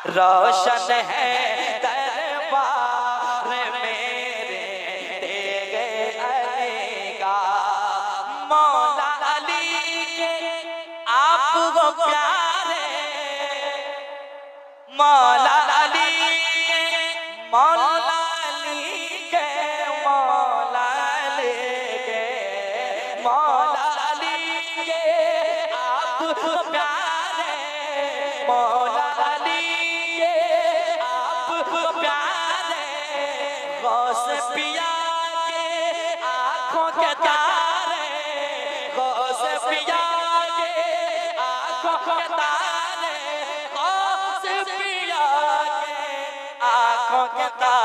रोशन है दरबार मेरे तेरे अली का। मौला अली के आप वो प्यारे, मौला अली के, मौला अली के, मौला अली के, मौला अली के आप वो प्यारे, मौला अली के आप वो प्यारे। गौस पिया के आँखों के तारे, गौस पिया के आँखों के तारे, गौस पिया के आँखों के तारे।